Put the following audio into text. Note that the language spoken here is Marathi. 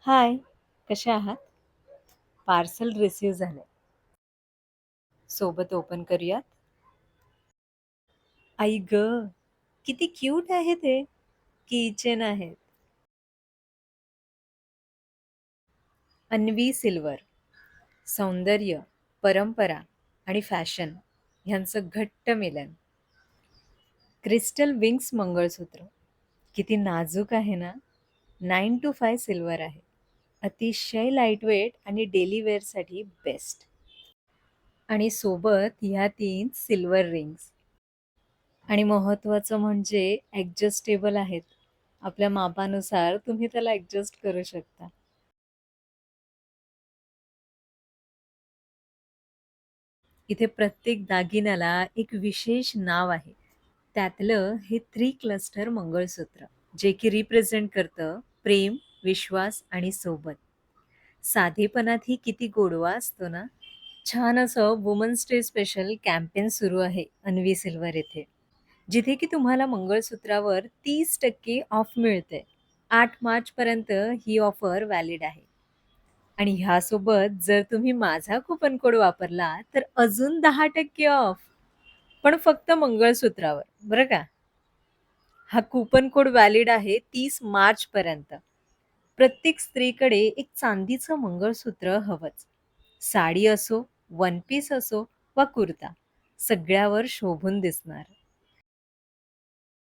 हाय, कशा आहात? पार्सल रिसीव्ह झालंय. सोबत ओपन करूयात? आई गं! किती क्यूट आहे ते. किचन आहेत. अन्वी सिल्वर. सौंदर्य, परंपरा आणि फॅशन ह्यांचं घट्ट मिलन. क्रिस्टल विंग्स मंगळसूत्र. किती नाजूक आहे ना? 9 to 5 सिल्वर आहे. अतिशय लाईटवेट आणि डेली वेअरसाठी बेस्ट. आणि सोबत ह्या 3 सिल्वर रिंग्स. आणि महत्त्वाचं म्हणजे ॲडजस्टेबल आहेत. आपल्या मापानुसार तुम्ही त्याला ॲडजस्ट करू शकता. इथे प्रत्येक दागिन्याला एक विशेष नाव आहे. त्यातलं हे 3 क्लस्टर मंगळसूत्र, जे की रिप्रेझेंट करतं प्रेम, विश्वास आणि सोबत. साधेपणातही किती गोडवा असतो ना? छान असं वुमन्स डे स्पेशल कॅम्पेन सुरू आहे अन्वी सिल्वर येथे. जिथे की तुम्हाला मंगळसूत्रावर 30% ऑफ मिळते. 8 मार्चपर्यंत ही ऑफर व्हॅलिड आहे. आणि ह्यासोबत जर तुम्ही माझा कुपन कोड वापरला, तर अजून 10% ऑफ. पण फक्त मंगळसूत्रावर, बरं का? हा कुपन कोड व्हॅलिड आहे 30 मार्चपर्यंत. प्रत्येक स्त्रीकडे एक चांदीचं मंगळसूत्र हवंच. साडी असो, वन पीस असो वा कुर्ता, सगळ्यावर शोभून दिसणार.